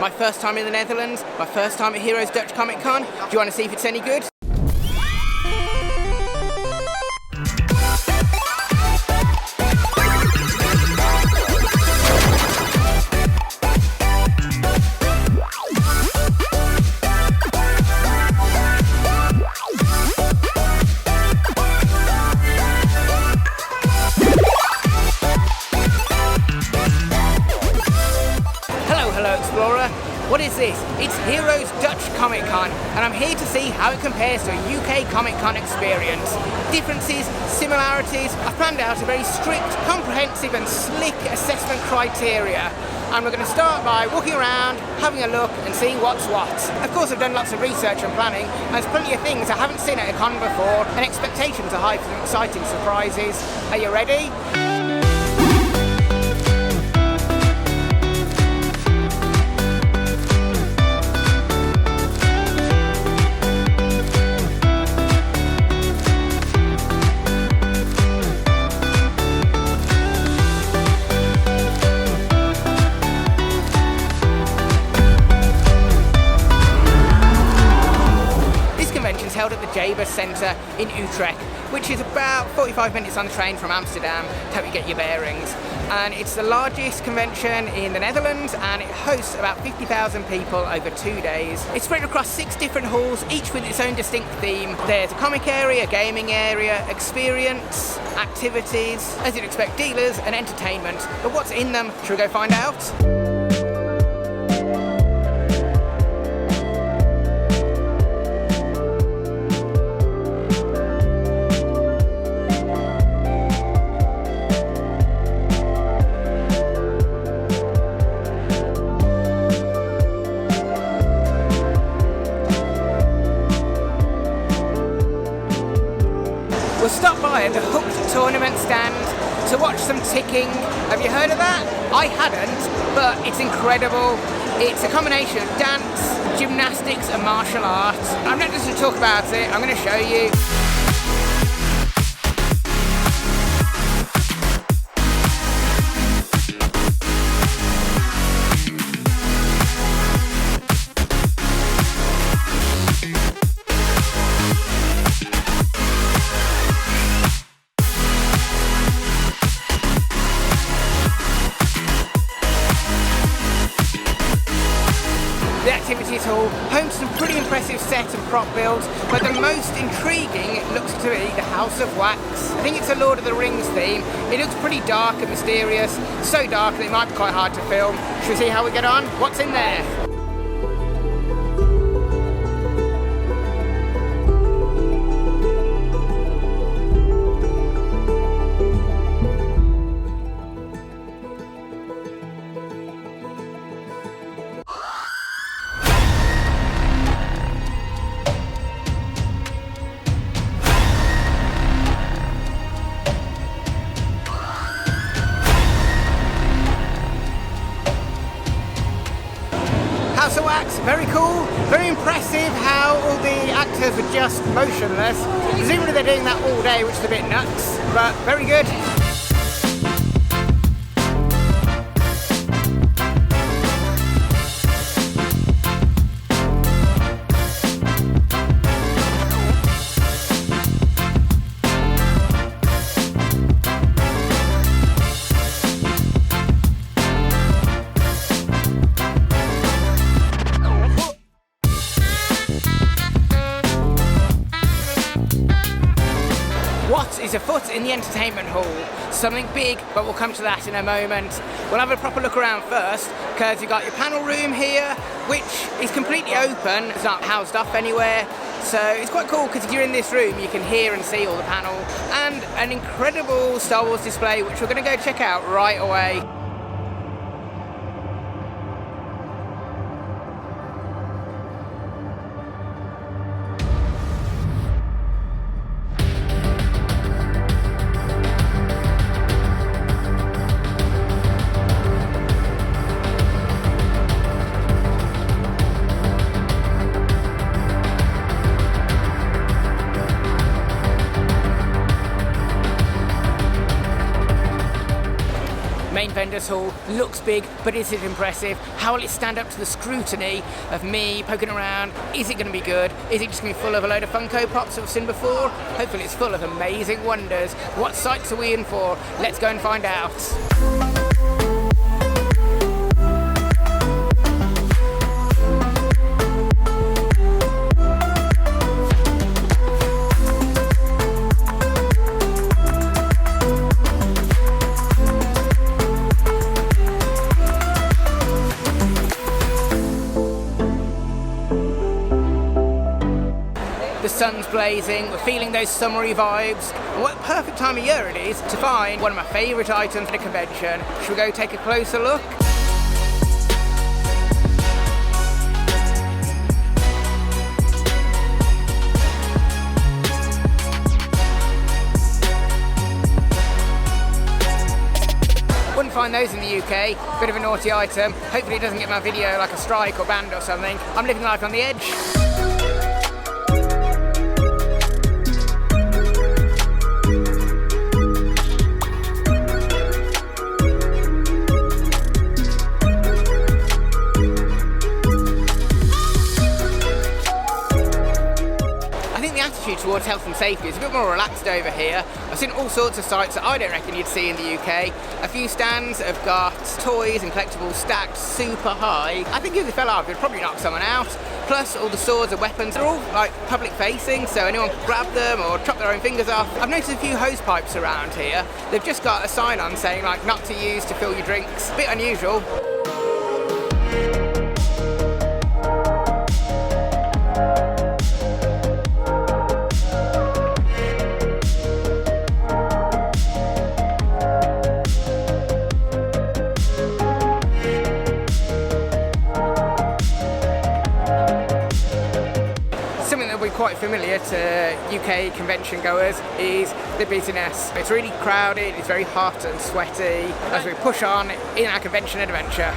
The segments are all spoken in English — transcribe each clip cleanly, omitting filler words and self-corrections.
My first time in the Netherlands, my first time at Utrecht Comic Con. Do you want to see if it's any good? Hello Explorer, what is this? It's Heroes Dutch Comic Con, and I'm here to see how it compares to a UK Comic Con experience. Differences, similarities. I've planned out a very strict, comprehensive and slick assessment criteria. And we're going to start by walking around, having a look and seeing what's what. Of course I've done lots of research and planning, and there's plenty of things I haven't seen at a con before, and expectations are high for some exciting surprises. Are you ready? Held at the Jaber Centre in Utrecht, which is about 45 minutes on the train from Amsterdam to help you get your bearings. And it's the largest convention in the Netherlands, and it hosts about 50,000 people over 2 days. It's spread across 6 different halls, each with its own distinct theme. There's a comic area, a gaming area, experience, activities, as you'd expect, dealers and entertainment. But what's in them? Should we go find out? We'll stop by at the Hooked tournament stand to watch some ticking. Have you heard of that? I hadn't, but it's incredible. It's a combination of dance, gymnastics and martial arts. I'm not just going to talk about it, I'm going to show you. The activities hall, home to some pretty impressive set and prop builds, but the most intriguing looks to be the House of Wax. I think it's a Lord of the Rings theme. It looks pretty dark and mysterious, so dark that it might be quite hard to film. Should we see how we get on? What's in there? House of Wax, very cool, very impressive how all the actors are just motionless. Presumably they're doing that all day, which is a bit nuts, but very good. What is afoot in the entertainment hall? Something big, but we'll come to that in a moment. We'll have a proper look around first, because you've got your panel room here, which is completely open. It's not housed up anywhere. So it's quite cool, because if you're in this room, you can hear and see all the panel. And an incredible Star Wars display, which we're going to go check out right away. main vendors hall looks big, but is it impressive? How will it stand up to the scrutiny of me poking around? Is it going to be good? Is it just going to be full of a load of Funko Pops that we've seen before? Hopefully it's full of amazing wonders. What sights are we in for? Let's go and find out. The sun's blazing, we're feeling those summery vibes. And what a perfect time of year it is to find one of my favourite items at a convention. Should we go take a closer look? Wouldn't find those in the UK, bit of a naughty item. Hopefully it doesn't get my video like a strike or banned or something. I'm living life on the edge. Towards health and safety is a bit more relaxed over here. I've seen all sorts of sites that I don't reckon you'd see in the UK. A few stands have got toys and collectibles stacked super high. I think if they fell off, it'd probably knock someone out. Plus all the swords and weapons, they're all like public facing, so anyone can grab them or chop their own fingers off. I've noticed a few hose pipes around here. They've just got a sign on saying like not to use to fill your drinks. A bit unusual. Quite familiar to UK convention goers is the busyness. It's really crowded, it's very hot and sweaty as we push on in our convention adventure.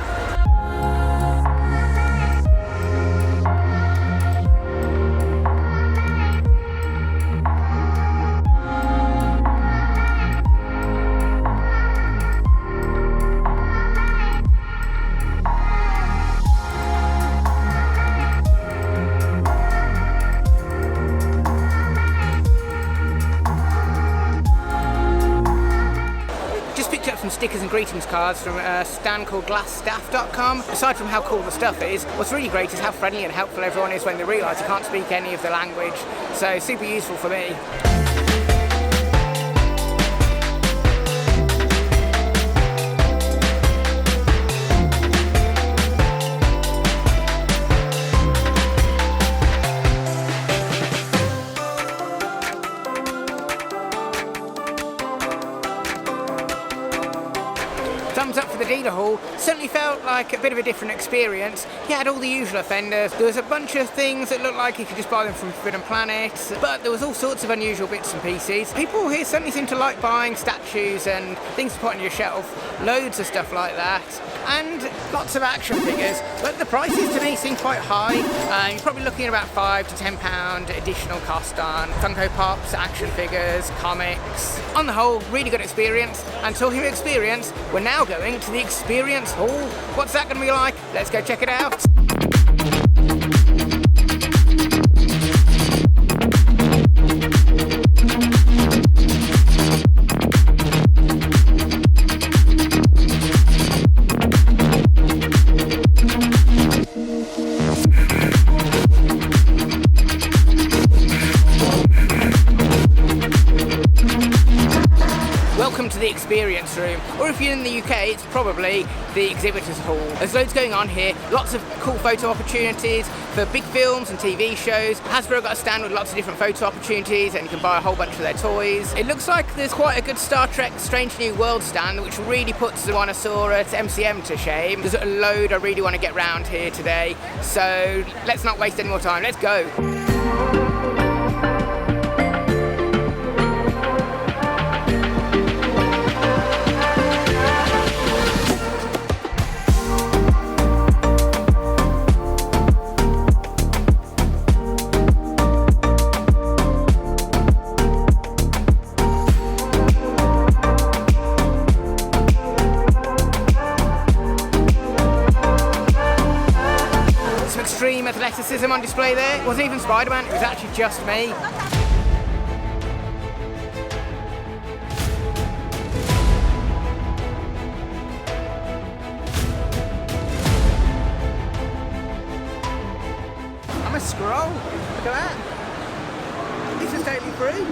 Some stickers and greetings cards from a stand called Glassstaff.com. Aside from how cool the stuff is, what's really great is how friendly and helpful everyone is when they realise you can't speak any of the language. So super useful for me. Thumbs up for the dealer hall. Certainly felt like a bit of a different experience. You had all the usual offenders. There was a bunch of things that looked like you could just buy them from Forbidden Planet, but there was all sorts of unusual bits and pieces. People here certainly seem to like buying statues and things to put on your shelf. Loads of stuff like that. And lots of action figures, but the prices to me seem quite high. You're probably looking at about £5 to £10 additional cost on Funko Pops, action figures, comics. On the whole, really good experience. And talking of experience, we're now going to the Experience Hall. What's that going to be like? Let's go check it out. Welcome to the Experience Room, or if you're in the UK, it's probably the Exhibitors Hall. There's loads going on here, lots of cool photo opportunities for big films and TV shows. Hasbro got a stand with lots of different photo opportunities and you can buy a whole bunch of their toys. It looks like there's quite a good Star Trek Strange New World stand, which really puts the one I saw at MCM to shame. There's a load I really want to get round here today, so let's not waste any more time, let's go. extreme athleticism on display there. It wasn't even SpiderMan, it was actually just me. I'm a scroll. Look at that. This is totally free.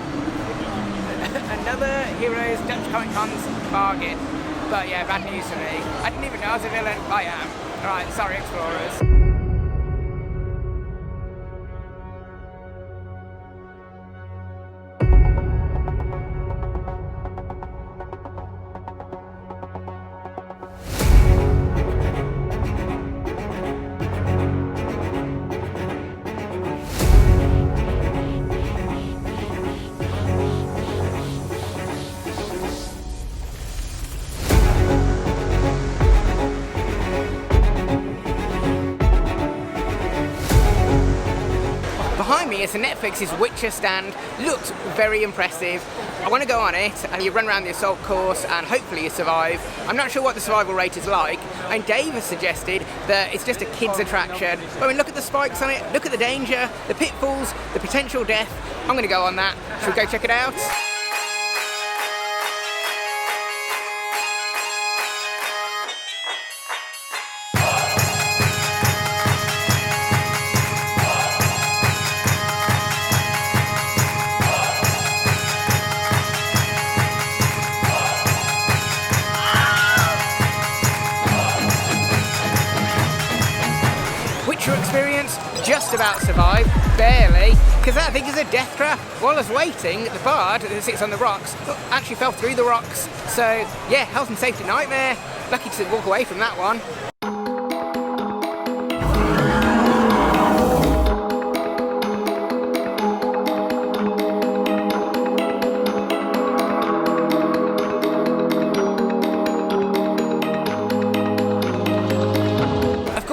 Another Heroes Dutch Comic Con's bargain. But yeah, bad news for me. I didn't even know I was a villain. I am. Alright, sorry Explorers. Behind me is the Netflix's Witcher stand. Looks very impressive. I want to go on it, and you run around the assault course and hopefully you survive. I'm not sure what the survival rate is like, and Dave has suggested that it's just a kids attraction. But I mean, look at the spikes on it, look at the danger, the pitfalls, the potential death. I'm going to go on that. Should we go check it out? Witcher experience, just about survived, barely, because that thing is a death trap. While I was waiting, the bard that sits on the rocks actually fell through the rocks. So yeah, health and safety nightmare. Lucky to walk away from that one.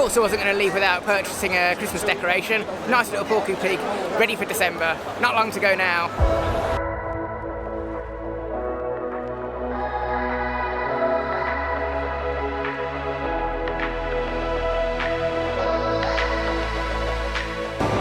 I wasn't going to leave without purchasing a Christmas decoration. Nice little porky pig, ready for December. Not long to go now.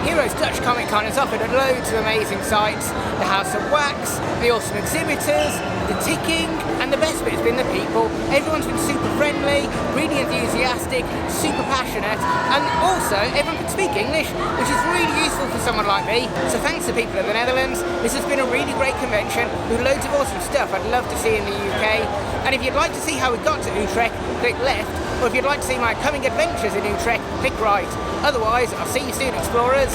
Heroes Dutch Comic Con has offered loads of amazing sights. The House of Wax, the awesome exhibitors, the ticking, and the best bit has been the people. Everyone's been super friendly, really enthusiastic, super passionate, and also everyone can speak English, which is really useful for someone like me. So thanks to people of the Netherlands. This has been a really great convention with loads of awesome stuff I'd love to see in the UK. And if you'd like to see how we got to Utrecht, click left. Or if you'd like to see my coming adventures in Utrecht, click right. Otherwise, I'll see you soon, Explorers.